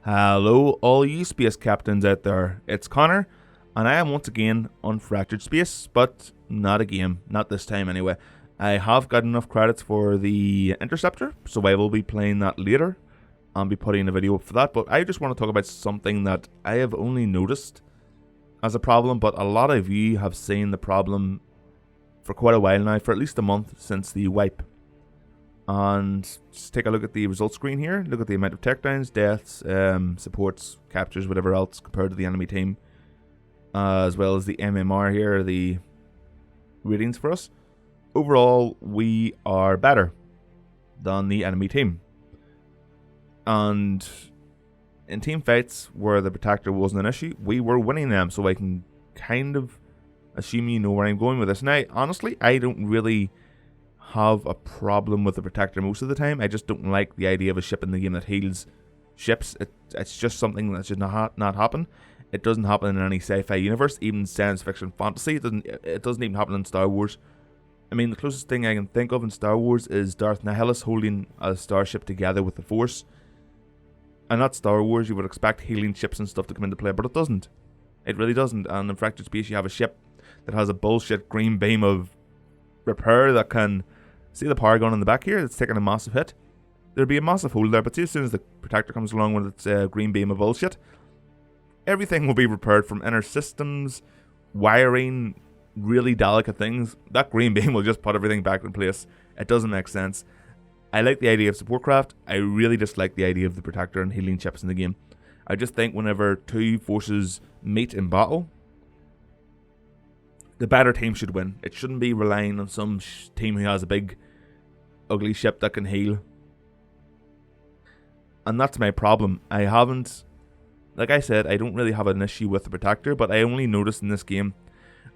Hello, all you space captains out there. It's Connor, and I am once again on Fractured Space, but not a game. Not this time, anyway. I have got enough credits for the Interceptor, so I will be playing that later. I'll be putting a video up for that, but I just want to talk about something that I have only noticed as a problem, but a lot of you have seen the problem for quite a while now, for at least a month since the wipe. And just take a look at the results screen here. Look at the amount of takedowns, deaths, supports, captures, whatever else compared to the enemy team. As well as the MMR here, the ratings for us. Overall, we are better than the enemy team. And in team fights where the Protector wasn't an issue, we were winning them. So I can kind of assume you know where I'm going with this. Now, honestly, I don't really have a problem with the Protector most of the time. I just don't like the idea of a ship in the game that heals ships. It's just something that should not happen. It doesn't happen in any sci-fi universe, even science fiction fantasy. It doesn't even happen in Star Wars. I mean, the closest thing I can think of in Star Wars is Darth Nihilus holding a starship together with the Force. And that's Star Wars. You would expect healing ships and stuff to come into play, but it doesn't. It really doesn't. And in Fractured Space, you have a ship that has a bullshit green beam of repair that can see the power gun in the back here. It's taking a massive hit. There'd be a massive hole there, but see, as soon as the Protector comes along with its green beam of bullshit, everything will be repaired from inner systems, wiring, really delicate things. That green beam will just put everything back in place. It doesn't make sense. I like the idea of support craft. I really dislike the idea of the Protector and healing ships in the game. I just think whenever two forces meet in battle, the better team should win. It shouldn't be relying on some team who has a big, ugly ship that can heal. And that's my problem. I haven't, like I said, I don't really have an issue with the Protector, but I only noticed in this game,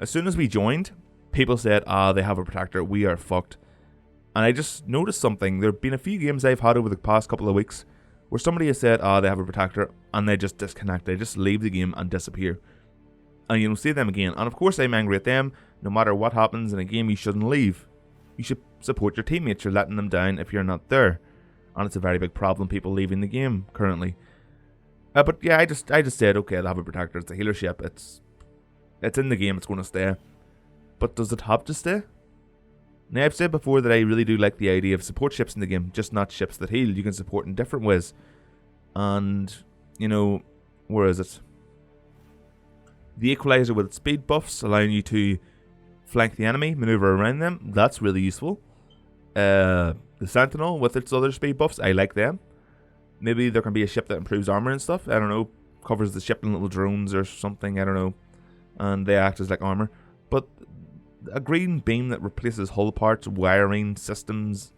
as soon as we joined, people said, they have a Protector, we are fucked. And I just noticed something. There have been a few games I've had over the past couple of weeks where somebody has said, they have a Protector, and they just disconnect. They just leave the game and disappear. And you don't see them again. And of course I'm angry at them. No matter what happens in a game, you shouldn't leave. You should support your teammates. You're letting them down if you're not there. And it's a very big problem, people leaving the game currently. But yeah, I just said, okay, I'll have a Protector. It's a healer ship. It's in the game. It's going to stay. But does it have to stay? Now, I've said before that I really do like the idea of support ships in the game. Just not ships that heal. You can support in different ways. And, you know, where is it? The Equalizer with its speed buffs, allowing you to flank the enemy, maneuver around them. That's really useful. The Sentinel with its other speed buffs, I like them. Maybe there can be a ship that improves armor and stuff. I don't know. Covers the ship in little drones or something. I don't know. And they act as like armor. But a green beam that replaces hull parts, wiring, systems.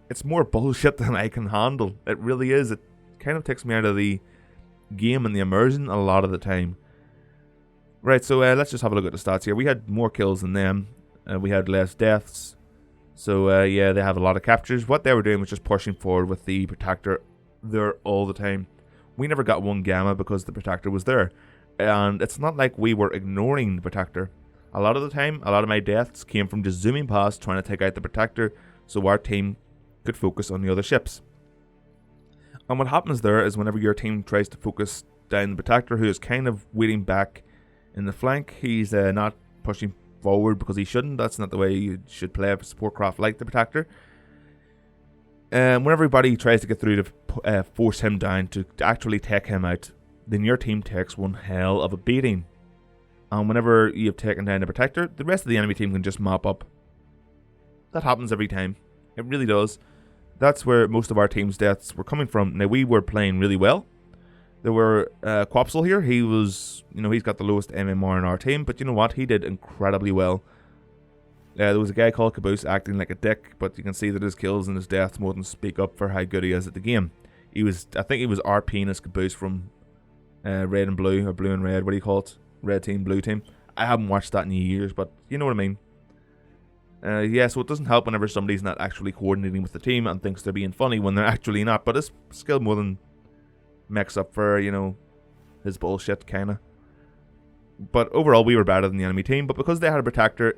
It's more bullshit than I can handle. It really is. It kind of takes me out of the game and the immersion a lot of the time. Right, so let's just have a look at the stats here. We had more kills than them. We had less deaths. So yeah, they have a lot of captures. What they were doing was just pushing forward with the Protector there all the time. We never got one gamma because the Protector was there. And it's not like we were ignoring the Protector. A lot of the time, a lot of my deaths came from just zooming past, trying to take out the Protector so our team could focus on the other ships. And what happens there is whenever your team tries to focus down the Protector, who is kind of waiting back in the flank, he's not pushing forward because he shouldn't. That's not the way you should play a support craft like the Protector. When everybody tries to get through to force him down, to actually take him out, then your team takes one hell of a beating. And whenever you've taken down the Protector, the rest of the enemy team can just mop up. That happens every time. It really does. That's where most of our team's deaths were coming from. Now, we were playing really well. There were Quapsel here. He was, he's got the lowest MMR in our team. But you know what? He did incredibly well. There was a guy called Caboose acting like a dick. But you can see that his kills and his deaths more than speak up for how good he is at the game. I think he was RPing as Caboose from Red and Blue, or Blue and Red. What do you call it? Red team, Blue team. I haven't watched that in years, but you know what I mean. Yeah, so it doesn't help whenever somebody's not actually coordinating with the team and thinks they're being funny when they're actually not. But his skill more than makes up for, his bullshit, kinda. But overall, we were better than the enemy team. But because they had a Protector,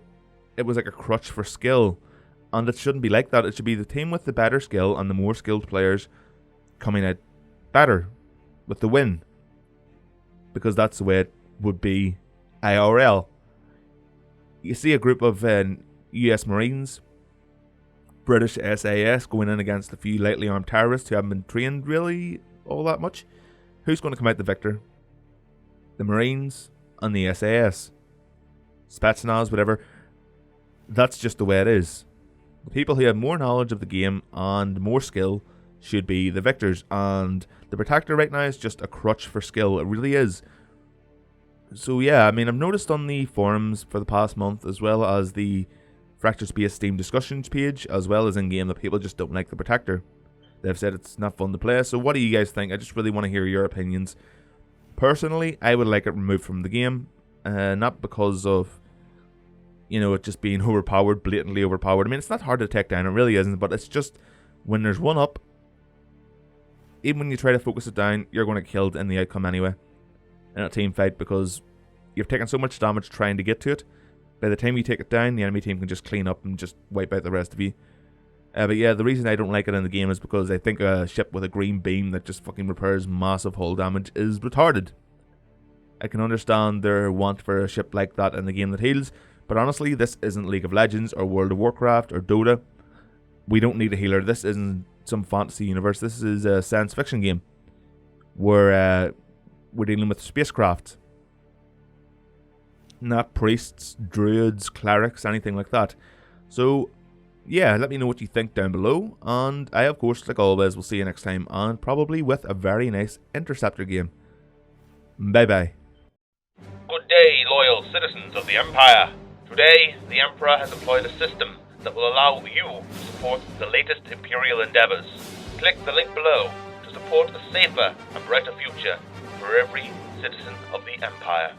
it was like a crutch for skill. And it shouldn't be like that. It should be the team with the better skill and the more skilled players coming out better with the win, because that's the way it would be IRL. You see a group of US Marines, British SAS going in against a few lightly armed terrorists who haven't been trained really all that much. Who's going to come out the victor? The Marines and the SAS. Spetsnaz, whatever. That's just the way it is. The people who have more knowledge of the game and more skill should be the victors, and the Protector right now is just a crutch for skill. It really is. So yeah, I mean, I've noticed on the forums for the past month, as well as the Fractured Space Steam discussions page, as well as in-game, that people just don't like the Protector. They've said it's not fun to play. So what do you guys think? I just really want to hear your opinions. Personally, I would like it removed from the game. Not because of, it just being overpowered, blatantly overpowered. I mean, it's not hard to take down, it really isn't. But it's just, when there's one up, even when you try to focus it down, you're going to get killed in the outcome anyway. In a team fight, because you've taken so much damage trying to get to it. By the time you take it down, the enemy team can just clean up and just wipe out the rest of you. But yeah, the reason I don't like it in the game is because I think a ship with a green beam that just fucking repairs massive hull damage is retarded. I can understand their want for a ship like that in the game that heals, but honestly, this isn't League of Legends or World of Warcraft or Dota. We don't need a healer. This isn't some fantasy universe. This is a science fiction game where we're dealing with spacecraft, not priests, druids, clerics, anything like that. So yeah, let me know what you think down below, and I, of course, like always, will see you next time, and probably with a very nice Interceptor game. Bye bye. Good day, loyal citizens of the Empire. Today, the Emperor has employed a system that will allow you to support the latest Imperial endeavors. Click the link below to support a safer and brighter future for every citizen of the Empire.